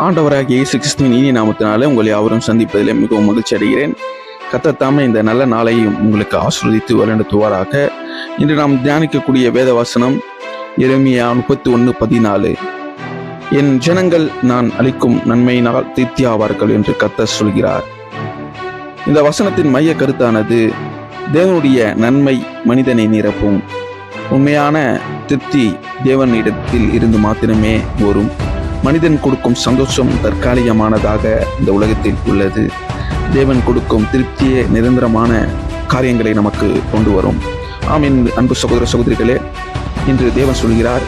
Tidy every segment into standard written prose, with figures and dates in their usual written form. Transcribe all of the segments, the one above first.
ஆண்டவராகிய இயேசு கிறிஸ்துவின் இனிய நாமத்தினாலே உங்களை யாவரும் சந்திப்பதிலே மிகவும் மகிழ்ச்சி அடைகிறேன். கர்த்தர் தாமே இந்த நல்ல நாளையும் உங்களுக்கு ஆசீர்வதித்து வழிநடத்துவாராக. இன்று நாம் தியானிக்கக்கூடிய வேத வசனம் எரேமியா 31:14. என் ஜனங்கள் நான் அளிக்கும் நன்மையினால் திருப்தியாவார்கள் என்று கர்த்தர் சொல்கிறார். இந்த வசனத்தின் மைய கருத்தானது தேவனுடைய நன்மை மனிதனை நிரப்பும். உண்மையான திருப்தி தேவனிடத்தில் இருந்து மாத்திரமே வரும். மனிதன் கொடுக்கும் சந்தோஷம் தற்காலிகமானதாக இந்த உலகத்தில் உள்ளது. தேவன் கொடுக்கும் திருப்தியே நிரந்தரமான காரியங்களை நமக்கு கொண்டு வரும். ஆம், அன்பு சகோதர சகோதரிகளே, இன்று தேவன் சொல்கிறார்,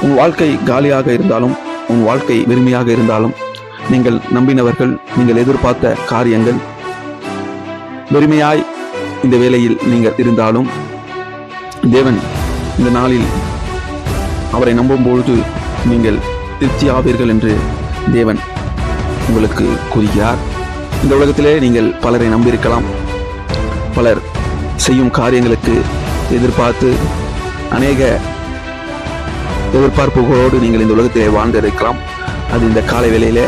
உன் வாழ்க்கை காலியாக இருந்தாலும், உன் வாழ்க்கை வெறுமையாக இருந்தாலும், நீங்கள் நம்பினவர்கள், நீங்கள் எதிர்பார்த்த காரியங்கள் வெறுமையாய் இந்த வேளையில் நீங்கள் இருந்தாலும், தேவன் இந்த நாளில் அவரை நம்பும் பொழுது நீங்கள் திருப்தி ஆவீர்கள் என்று தேவன் உங்களுக்கு கூறுகிறார். இந்த உலகத்திலே நீங்கள் பலரை நம்பியிருக்கலாம். பலர் செய்யும் காரியங்களுக்கு எதிர்பார்த்து அநேக எதிர்பார்ப்புகளோடு நீங்கள் இந்த உலகத்திலே வாழ்ந்திருக்கலாம். அது இந்த காலை வேளையிலே,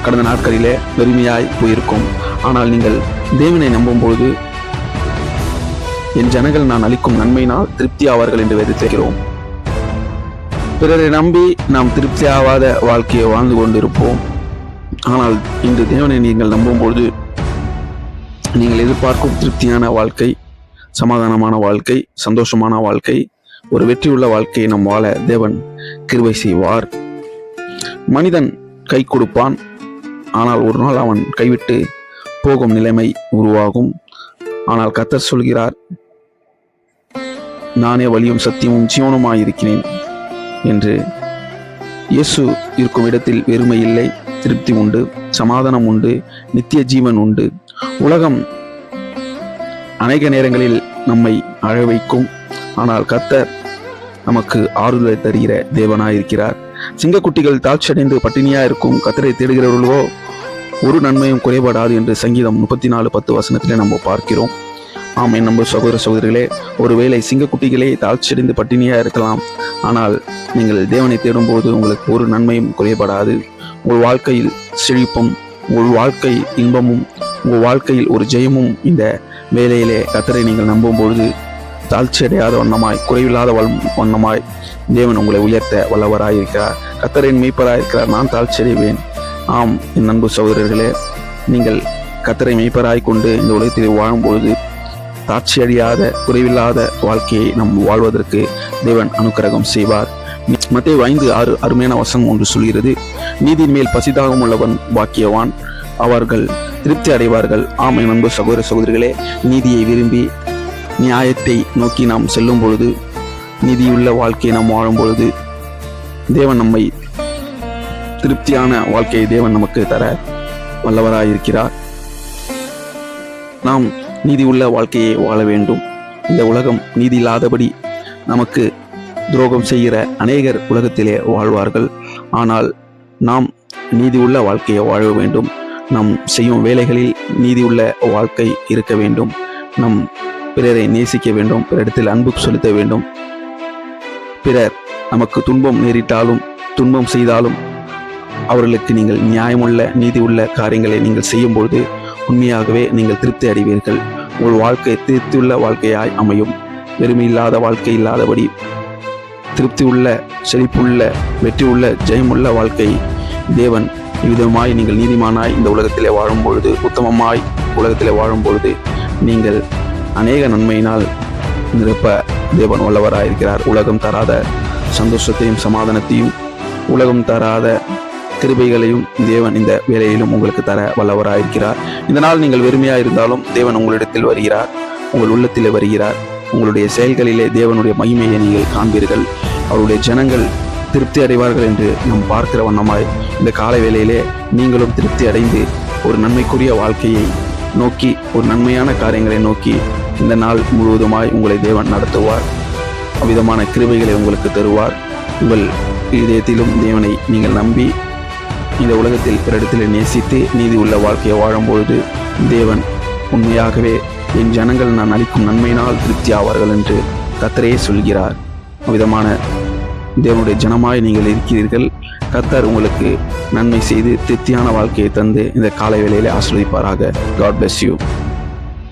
கடந்த நாட்களிலே வெறுமையாய் போயிருக்கும். ஆனால் நீங்கள் தேவனை நம்பும்போது, என் ஜனங்கள் நான் அளிக்கும் நன்மையினால் திருப்தி ஆவார்கள் என்று வேதத்திருக்கிறோம். பிறரை நம்பி நாம் திருப்தி ஆகாத வாழ்க்கையை வாழ்ந்து கொண்டிருப்போம். ஆனால் இன்று தேவனை நீங்கள் நம்பும்பொழுது, நீங்கள் எதிர்பார்க்கும் திருப்தியான வாழ்க்கை, சமாதானமான வாழ்க்கை, சந்தோஷமான வாழ்க்கை, ஒரு வெற்றியுள்ள வாழ்க்கையை நம் வாழ தேவன் கிருபை செய்வார். மனிதன் கை கொடுப்பான், ஆனால் ஒரு நாள் அவன் கைவிட்டு போகும் நிலைமை உருவாகும். ஆனால் கர்த்தர் சொல்கிறார், நானே வழியும் சத்தியமும் ஜீவனுமாயிருக்கிறேன் என்று. இயேசு இருக்கும் இடத்தில் வெறுமை இல்லை, திருப்தி உண்டு, சமாதானம் உண்டு, நித்திய ஜீவன் உண்டு. உலகம் அநேக நேரங்களில் நம்மை அழ வைக்கும், ஆனால் கர்த்தர் நமக்கு ஆறுதலை தருகிற தேவனாயிருக்கிறார். சிங்கக்குட்டிகள் தாழ்ச்சியடைந்து பட்டினியா இருக்கும் கர்த்தரை தேடுகிறவர்களோ ஒரு நன்மையும் குறைபடாது என்று சங்கீதம் 34:10 நம்ம பார்க்கிறோம். ஆம், என் நம்ம சகோதர சகோதரிகளே, ஒருவேளை சிங்கக்குட்டிகளே தாழ்ச்சியடைந்து பட்டினியா இருக்கலாம். ஆனால் நீங்கள் தேவனை தேடும்போது உங்களுக்கு ஒரு நன்மையும் குறைபடாது. உங்கள் வாழ்க்கையில் செழிப்பும், உங்கள் வாழ்க்கை இன்பமும், உங்கள் வாழ்க்கையில் ஒரு ஜெயமும் இந்த வேலையிலே கர்த்தரை நீங்கள் நம்பும் பொழுது தாழ்ச்சியடையாத வண்ணமாய், குறைவில்லாத வண்ணமாய் தேவன் உங்களை உயர்த்த வல்லவராயிருக்கிறார். கர்த்தரின் மெய்ப்பராயிருக்கிறார். நான் தாழ்ச்சியடைவேன். ஆம், என் அன்பு சகோதரர்களே, நீங்கள் கர்த்தரை மெய்ப்பராய் கொண்டு இந்த உலகத்தில் வாழும்பொழுது தாட்சியடையாத, குறைவில்லாத வாழ்க்கையை நாம் வாழ்வதற்கு தேவன் அனுக்கிரகம் செய்வார். மத்தேயு 5:6 அருமையான வசனம் ஒன்று சொல்கிறது, நீதியின் மேல் பசிதாகம் உள்ளவன் பாக்கியவான், அவர்கள் திருப்தி அடைவார்கள். ஆம், என் அன்பு சகோதர சகோதரிகளே, நீதியை விரும்பி நியாயத்தை நோக்கி நாம் செல்லும் பொழுது, நீதியுள்ள வாழ்க்கையை நாம் வாழும் பொழுது தேவன் நம்மை திருப்தியான வாழ்க்கையை தேவன் நமக்கு தர வல்லவராயிருக்கிறார். நாம் நீதி உள்ள வாழ்க்கையை வாழ வேண்டும். இந்த உலகம் நீதி இல்லாதபடி நமக்கு துரோகம் செய்கிற அநேகர் உலகத்திலே வாழ்வார்கள். ஆனால் நாம் நீதி உள்ள வாழ்க்கையை வாழ வேண்டும். நம் செய்யும் வேலைகளில் நீதி உள்ள வாழ்க்கை இருக்க வேண்டும். நம் பிறரை நேசிக்க வேண்டும், பிறரிடத்தில் அன்பு செலுத்த வேண்டும். பிறர் நமக்கு துன்பம் நேரிட்டாலும், துன்பம் செய்தாலும் அவர்களுக்கு நீங்கள் நியாயமுள்ள, நீதி உள்ள காரியங்களை நீங்கள் செய்யும்பொழுது உண்மையாகவே நீங்கள் திருப்தி அடைவீர்கள். உங்கள் வாழ்க்கை திருப்தியுள்ள வாழ்க்கையாய் அமையும். வெறுமை இல்லாத வாழ்க்கை இல்லாதபடி திருப்தி உள்ள, செழிப்புள்ள, வெற்றியுள்ள, ஜெயமுள்ள வாழ்க்கை தேவன் இவ்விதமாய் நீங்கள் நீதிமானாய் இந்த உலகத்திலே வாழும் பொழுது, உத்தமமாய் உலகத்திலே வாழும் பொழுது நீங்கள் அநேக நன்மையினால் நிரப்ப தேவன் வல்லவராயிருக்கிறார். உலகம் தராத சந்தோஷத்தையும் சமாதானத்தையும், உலகம் தராத கிருபைகளையும் தேவன் இந்த வேலையிலும் உங்களுக்கு தர வல்லவராயிருக்கிறார். இந்த நாள் நீங்கள் வெறுமையாக இருந்தாலும் தேவன் உங்களிடத்தில் வருகிறார், உங்கள் உள்ளத்திலே வருகிறார். உங்களுடைய செயல்களிலே தேவனுடைய மகிமையை நீங்கள் காண்பீர்கள். அவருடைய ஜனங்கள் திருப்தி அடைவார்கள் என்று நாம் பார்க்கிற வண்ணமாய் இந்த காலை வேளையிலே நீங்களும் திருப்தி அடைந்து ஒரு நன்மைக்குரிய வாழ்க்கையை நோக்கி, ஒரு நன்மையான காரியங்களை நோக்கி இந்த நாள் முழுவதுமாய் உங்களை தேவன் நடத்துவார். அவ்விதமான கிருபைகளை உங்களுக்கு தருவார். உங்கள் இதயத்திலும் தேவனை நீங்கள் நம்பி இந்த உலகத்தில் பிறரிடத்தில் நேசித்து நீதி உள்ள வாழ்க்கையை வாழும்பொழுது தேவன் உண்மையாகவே என் ஜனங்கள் நான் அளிக்கும் நன்மையினால் திருப்தி ஆவார்கள் என்று கர்த்தரே சொல்கிறார். அவ்விதமான தேவனுடைய ஜனமாய் நீங்கள் இருக்கிறீர்கள். கர்த்தர் உங்களுக்கு நன்மை செய்து திருப்தியான வாழ்க்கையை தந்து இந்த காலை வேளையிலே ஆசீர்வதிப்பாராக. God bless you.